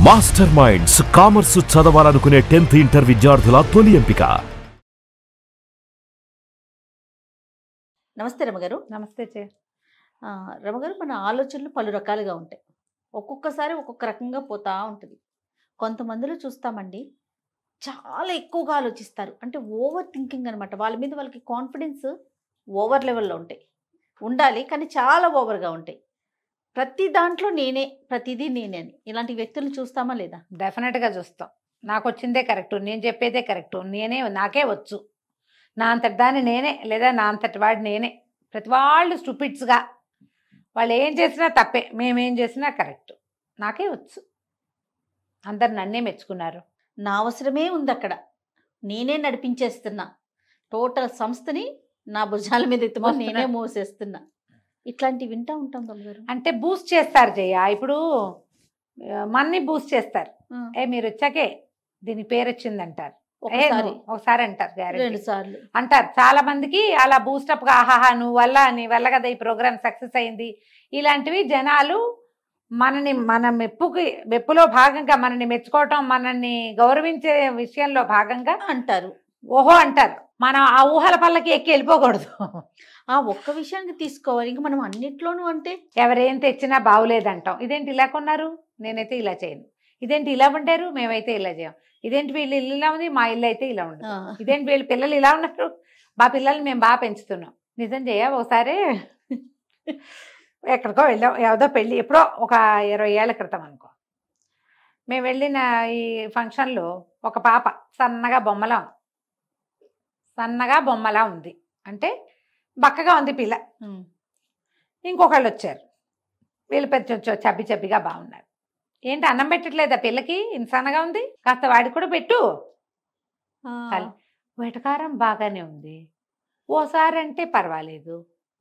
Master minds commerce చదవాలనుకునే 10th inter విద్యార్థుల తొలి ఎంపిక. నమస్తే రమగారు. నమస్తే చే. రమగారు, మన ఆలోచనలు పలు రకాలుగా ఉంటాయి. ఒక్కొక్కసారి ఒక్కొక్క రకంగా పోతా ఉంటుంది. కొంతమందిలో చూస్తామండి, చాలా ఎక్కువగా ఆలోచిస్తారు. అంటే ఓవర్ థింకింగ్ అనమాట. వాళ్ళ మీద వాళ్ళకి కాన్ఫిడెన్స్ ఓవర్ లెవెల్లో ఉంటాయి, ఉండాలి, కానీ చాలా ఓవర్గా ఉంటాయి. ప్రతి దాంట్లో నేనే, ప్రతిదీ నేనే అని ఇలాంటి వ్యక్తులను చూస్తామా లేదా? డెఫినెట్గా చూస్తాం. నాకు వచ్చిందే కరెక్టు, నేను చెప్పేదే కరెక్టు, నాకే వచ్చు, నా అంతటి దాన్ని నేనే, లేదా నా అంతటి వాడు నేనే. ప్రతి వాళ్ళు స్టూపిడ్స్గా, వాళ్ళు ఏం చేసినా తప్పే, మేమేం చేసినా కరెక్టు, నాకే వచ్చు, అందరు నన్నే మెచ్చుకున్నారు. నా అవసరమే ఉంది అక్కడ, నేనే నడిపించేస్తున్నా, టోటల్ సంస్థని నా భుజాల మీద ఎత్తుకొని నేనే మోసేస్తున్నా. ఇట్లాంటివి వింటూ ఉంటాం రమగారు. అంటే బూస్ట్ చేస్తారు జయ. ఇప్పుడు మన్ని బూస్ట్ చేస్తారు. మీరు వచ్చాకే దీని పేరు వచ్చింది అంటారు, ఒకసారి అంటారు, 2 సార్లు అంటారు. చాలా మందికి అలా బూస్టప్ గా, ఆహాహా నీ వల్ల కదా ఈ ప్రోగ్రామ్ సక్సెస్ అయింది. ఇలాంటివి జనాలు మన మెప్పులో భాగంగా, మనని మెచ్చుకోవటం, మనల్ని గౌరవించే విషయంలో భాగంగా అంటారు, ఓహో అంటారు. మనం ఆ ఊహల పల్లకి ఎక్కి వెళ్ళిపోకూడదు. ఆ ఒక్క విషయానికి తీసుకోవాలి. ఇంకా మనం అన్నిట్లోనూ అంటే ఎవరేం తెచ్చినా బాగులేదంటాం. ఇదేంటి ఇలా కొన్నారు, నేనైతే ఇలా చేయను. ఇదేంటి ఇలా ఉంటారు, మేమైతే ఇలా చేయం. ఇదేంటి వీళ్ళు ఇల్లు ఇలా ఉంది, మా ఇల్లు అయితే ఇలా ఉండదు. ఇదేంటి వీళ్ళు పిల్లలు ఇలా ఉన్నారు, మా పిల్లల్ని మేము బాగా పెంచుతున్నాం. నిజం చేయ, ఒకసారి ఎక్కడికో వెళ్ళాం, ఏదో పెళ్ళి, ఎప్పుడో ఒక 20 ఏళ్ల క్రితం అనుకో. మేము వెళ్ళిన ఈ ఫంక్షన్లో ఒక పాప సన్నగా బొమ్మలా ఉంది, అంటే బక్కగా ఉంది పిల్ల. ఇంకొకళ్ళు వచ్చారు, వీళ్ళు పెద్ద చబ్బిగా బాగున్నారు. ఏంటి అన్నం పెట్టట్లేదా పిల్లకి, ఇన్సానగా ఉంది, కాస్త వాడికి కూడా పెట్టు. వెటకారం బాగానే ఉంది. ఓసారి అంటే పర్వాలేదు,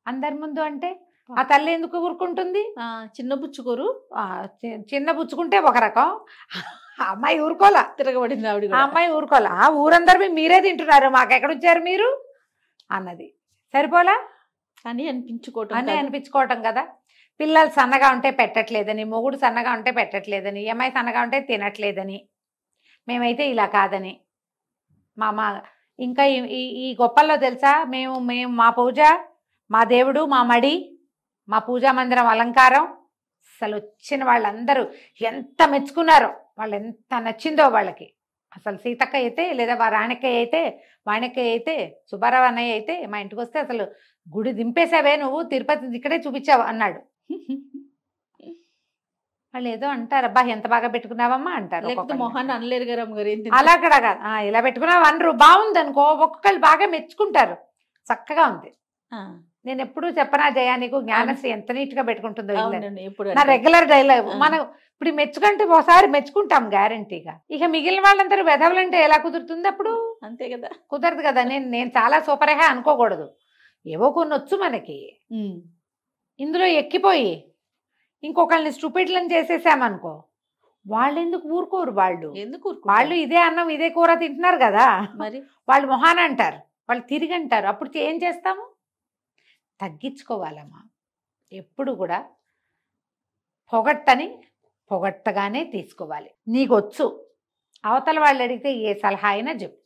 అందరి ముందు అంటే ఆ తల్లి ఎందుకు ఊరుకుంటుంది? చిన్న బుచ్చుకోరు, చిన్న బుచ్చుకుంటే ఒక రకం, అమ్మాయి ఊరుకోలా, తిరగబడింది ఆవిడ. ఆ అమ్మాయి ఊరుకోలా. ఊరందరూ మీరే తింటున్నారు, మాకెక్కడొచ్చారు మీరు అన్నది. సరిపోలా అని అనిపించుకోవటం కదా. పిల్లలు సన్నగా ఉంటే పెట్టట్లేదని, మొగుడు సన్నగా ఉంటే పెట్టట్లేదని, అమ్మాయి సన్నగా ఉంటే తినట్లేదని, మేమైతే ఇలా కాదని. ఇంకా ఈ గొప్పల్లో తెలుసా, మేము మా పూజ, మా దేవుడు, మా మడి, మా పూజా మందిరం అలంకారం, అసలు వచ్చిన వాళ్ళందరూ ఎంత మెచ్చుకున్నారో, వాళ్ళు ఎంత నచ్చిందో వాళ్ళకి. అసలు సీతక్క అయితే, లేదా రాణిక్కయ్య అయితే, వాణిక్కయ్య అయితే, సుబ్బారావు అన్నయ్య అయితే మా ఇంటికి వస్తే అసలు గుడి దింపేసావే నువ్వు, తిరుపతి ఇక్కడే చూపించావు అన్నాడు. వాళ్ళు ఏదో అంటారు, అబ్బా ఎంత బాగా పెట్టుకున్నావమ్మా అంటారు. మొహాన్ని అనలేరు కదా. అలా కూడా కాదు, ఇలా పెట్టుకున్నావు అనరు. బాగుంది అనుకో, ఒక్కొక్కళ్ళు బాగా మెచ్చుకుంటారు, చక్కగా ఉంది. నేను ఎప్పుడూ చెప్పనా జయా, నీకు జ్ఞానశ్రీ ఎంత నీట్ గా పెట్టుకుంటుందో, నా రెగ్యులర్ డైలాగ్. మనం ఇప్పుడు మెచ్చుకుంటే ఒకసారి మెచ్చుకుంటాం గ్యారంటీగా. ఇక మిగిలిన వాళ్ళందరూ వెధవలంటే ఎలా కుదురుతుంది అప్పుడు? అంతే కదా, కుదరదు కదా. నేను చాలా సూపర్ హే అనుకోకూడదు. ఏవో కొన్ని వచ్చు మనకి, ఇందులో ఎక్కిపోయి ఇంకొకళ్ళని స్టూపిడ్లను చేసేసామనుకో, వాళ్ళు ఎందుకు ఊరుకోరు? వాళ్ళు ఇదే అన్నం ఇదే కూర తింటున్నారు కదా, మరి వాళ్ళు మొహాన అంటారు, వాళ్ళు తిరిగి అంటారు. అప్పుడు ఏం చేస్తాము? తగ్గించుకోవాలమ్మా. ఎప్పుడు కూడా పొగట్టగానే తీసుకోవాలి. నీకొచ్చు, అవతల వాళ్ళు అడిగితే ఏ సలహా అయినా చెప్పు,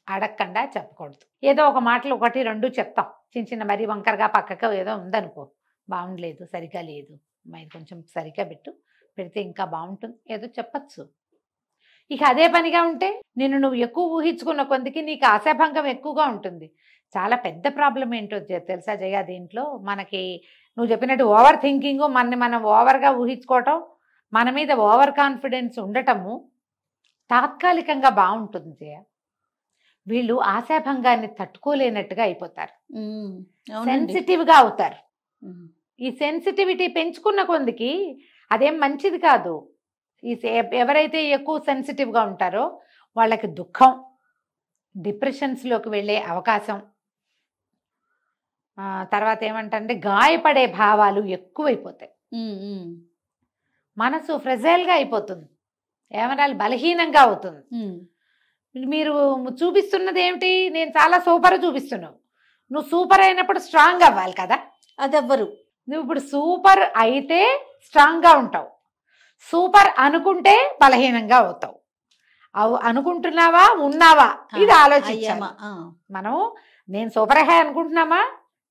అడగకుండా చెప్పకూడదు. ఏదో ఒక మాటలు 1, 2 చెప్తాం, చిన్న మరీ వంకరగా పక్కగా ఏదో ఉందనుకో, బాగుండలేదు, సరిగా లేదు, ఇది కొంచెం సరిగా పెడితే ఇంకా బాగుంటుంది, ఏదో చెప్పచ్చు. ఇక అదే పనిగా ఉంటే నువ్వు ఎక్కువ ఊహించుకున్న కొందికి నీకు ఆశాభంగం ఎక్కువగా ఉంటుంది. చాలా పెద్ద ప్రాబ్లం ఏంటో తెలుసా జయ, దీంట్లో మనకి నువ్వు చెప్పినట్టు ఓవర్ థింకింగ్, మనం ఓవర్గా ఊహించుకోవటం, మన మీద ఓవర్ కాన్ఫిడెన్స్ ఉండటము తాత్కాలికంగా బాగుంటుంది జయ. వీళ్ళు ఆశాభంగాన్ని తట్టుకోలేనట్టుగా అయిపోతారు, సెన్సిటివ్గా అవుతారు. ఈ సెన్సిటివిటీ పెంచుకున్న కొందికి అదేం మంచిది కాదు. ఎవరైతే ఎక్కువ సెన్సిటివ్గా ఉంటారో వాళ్ళకి దుఃఖం, డిప్రెషన్స్లోకి వెళ్ళే అవకాశం, తర్వాత ఏమంటే గాయపడే భావాలు ఎక్కువైపోతాయి. మనసు ఫ్రెజైల్గా అయిపోతుంది, ఏమనాలి, బలహీనంగా అవుతుంది. మీరు చూపిస్తున్నది ఏమిటి? నేను చాలా సూపర్ చూపిస్తున్నావు. నువ్వు సూపర్ అయినప్పుడు స్ట్రాంగ్ అవ్వాలి కదా. అదెవ్వరు. నువ్వు ఇప్పుడు సూపర్ అయితే స్ట్రాంగ్గా ఉంటావు, సూపర్ అనుకుంటే బలహీనంగా అవుతావు. అనుకుంటున్నావా, ఉన్నావా, ఇది ఆలోచించాలి. అయ్యామా మనం నేను సూపర్ హై అనుకుంటున్నామా,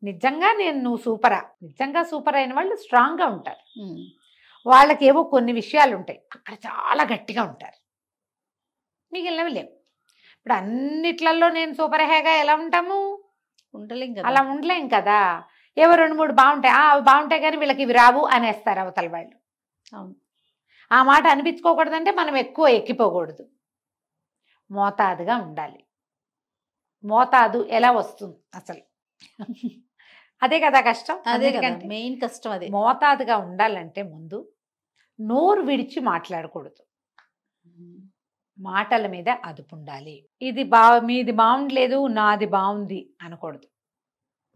నిజంగా నువ్వు సూపరా? నిజంగా సూపర్ అయిన వాళ్ళు స్ట్రాంగ్గా ఉంటారు. వాళ్ళకి ఏవో కొన్ని విషయాలు ఉంటాయి, అక్కడ చాలా గట్టిగా ఉంటారు. మిగిలినవి లేవు. ఇప్పుడు అన్నిట్లలో నేను సూపర్ హైగా ఎలా ఉంటాము? ఉండలేం కదా. అలా ఉండలేం కదా. ఏవో 2-3 బాగుంటాయి, అవి బాగుంటాయి కానీ వీళ్ళకి ఇవి రావు అనేస్తారు అవతల వాళ్ళు. అవును. ఆ మాట అనిపించుకోకూడదంటే మనం ఎక్కువ ఎక్కిపోకూడదు, మోతాదుగా ఉండాలి. మోతాదు ఎలా వస్తుంది అసలు? అదే కదా కష్టం. అదే కదా అన్నిటికంటే మెయిన్ కష్టం. అదే మోతాదుగా ఉండాలంటే ముందు నోరు విడిచి మాట్లాడకూడదు, మాటల మీద అదుపు ఉండాలి. ఇది మీది బాగుండలేదు, నాది బాగుంది అనకూడదు.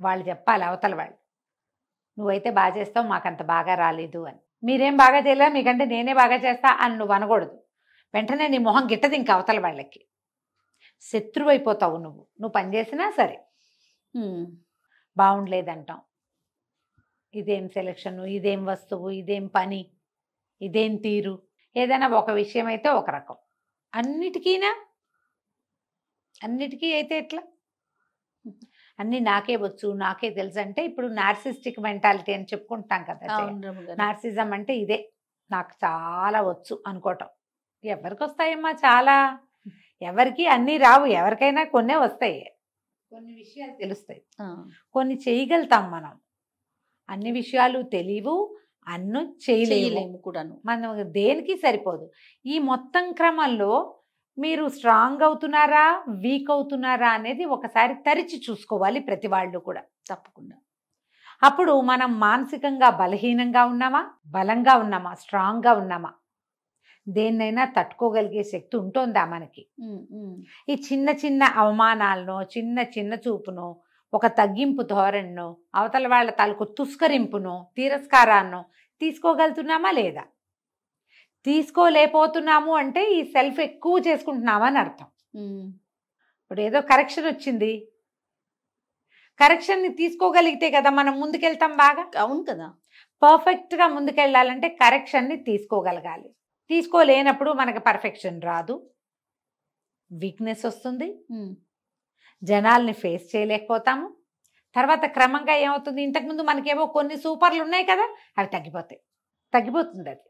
వాళ్ళు చెప్పాలి అవతల వాళ్ళు, నువ్వైతే బాగా చేస్తావు, మాకంత బాగా రాలేదు అని. మీరేం బాగా చేయలే, మీకంటే నేనే బాగా చేస్తా అని నువ్వు అనకూడదు. వెంటనే నీ మొహం గిట్టదు ఇంక అవతల వాళ్ళకి, శత్రువు అయిపోతావు. నువ్వు పని చేసినా సరే బాగుండలేదంటాం. ఇదేం సెలక్షన్, ఇదేం వస్తువు, ఇదేం పని, ఇదేం తీరు. ఏదైనా ఒక విషయం అయితే ఒక రకం, అన్నిటికీ అయితే ఎట్లా? అన్నీ నాకే వచ్చు, నాకే తెలుసు అంటే ఇప్పుడు నార్సిస్టిక్ మెంటాలిటీ అని చెప్పుకుంటాం కదా. నార్సిజం అంటే ఇదే, నాకు చాలా వచ్చు అనుకోవటం. ఎవరికి వస్తాయమ్మా చాలా? ఎవరికి అన్నీ రావు, ఎవరికైనా కొన్నే వస్తాయి. కొన్ని విషయాలు తెలుస్తాయి, కొన్ని చేయగలుగుతాం మనం. అన్ని విషయాలు తెలియవు, అన్ను చేయలేము కూడాను. మనం దేనికి సరిపోదు. ఈ మొత్తం క్రమంలో మీరు స్ట్రాంగ్ అవుతున్నారా, వీక్ అవుతున్నారా అనేది ఒకసారి తరిచి చూసుకోవాలి ప్రతి వాళ్ళు కూడా, తప్పకుండా. అప్పుడు మనం మానసికంగా బలహీనంగా ఉన్నామా, బలంగా ఉన్నామా, స్ట్రాంగ్గా ఉన్నామా, దేన్నైనా తట్టుకోగలిగే శక్తి ఉంటుందా మనకి? ఈ చిన్న చిన్న అవమానాలను, చిన్న చిన్న చూపును, ఒక తగ్గింపు ధోరణిను, అవతల వాళ్ళ తాలూకు తుస్కరింపును, తిరస్కారాన్ని తీసుకోగలుగుతున్నామా లేదా? తీసుకోలేకపోతున్నాము అంటే ఈ సెల్ఫ్ ఎక్కువ చేసుకుంటున్నామా అని అర్థం. ఇప్పుడు ఏదో కరెక్షన్ వచ్చింది, కరెక్షన్ని తీసుకోగలిగితే కదా మనం ముందుకెళ్తాం బాగా. అవును కదా. పర్ఫెక్ట్గా ముందుకెళ్ళాలంటే కరెక్షన్ని తీసుకోగలగాలి. తీసుకోలేనప్పుడు మనకి పర్ఫెక్షన్ రాదు, వీక్నెస్ వస్తుంది, జనాల్ని ఫేస్ చేయలేకపోతాము. తర్వాత క్రమంగా ఏమవుతుంది, ఇంతకుముందు మనకేమో కొన్ని సూపర్లు ఉన్నాయి కదా, అవి తగ్గిపోతుంది అది.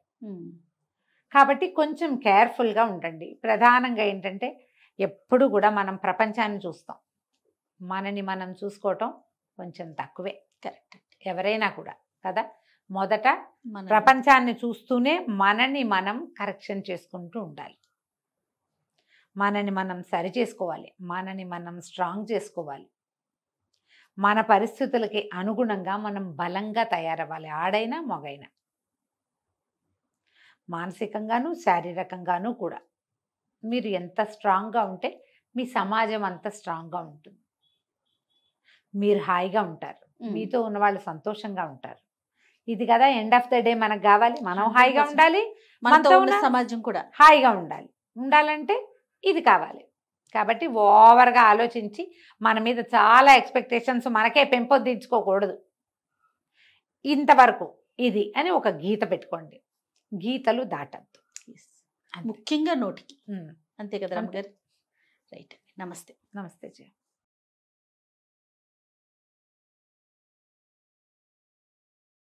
కాబట్టి కొంచెం కేర్ఫుల్గా ఉండండి. ప్రధానంగా ఏంటంటే ఎప్పుడు కూడా మనం ప్రపంచాన్ని చూస్తాం, మనని మనం చూసుకోవటం కొంచెం తక్కువే. కరెక్ట్, ఎవరైనా కూడా కదా. మొదట ప్రపంచాన్ని చూస్తూనే మనని మనం కరెక్షన్ చేసుకుంటూ ఉండాలి, మనని మనం సరి చేసుకోవాలి, మనని మనం స్ట్రాంగ్ చేసుకోవాలి. మన పరిస్థితులకి అనుగుణంగా మనం బలంగా తయారవ్వాలి, ఆడైనా మగైనా, మానసికంగాను శారీరకంగాను కూడా. మీరు ఎంత స్ట్రాంగ్గా ఉంటే మీ సమాజం అంత స్ట్రాంగ్గా ఉంటుంది, మీరు హాయిగా ఉంటారు, మీతో ఉన్న వాళ్ళు సంతోషంగా ఉంటారు. ఇది కదా ఎండ్ ఆఫ్ ద డే మనకు కావాలి. మనం హాయిగా ఉండాలి, మనతో ఉన్న సమాజం కూడా హాయిగా ఉండాలంటే ఇది కావాలి. కాబట్టి ఓవర్గా ఆలోచించి మన మీద చాలా ఎక్స్పెక్టేషన్స్ మనకే పెంపొందించుకోకూడదు. ఇంతవరకు ఇది అని ఒక గీత పెట్టుకోండి, గీతలు దాటద్దు, ముఖ్యంగా నోటికి. అంతే కదా రమ్య గారు. రైట్. నమస్తే. నమస్తే జయ.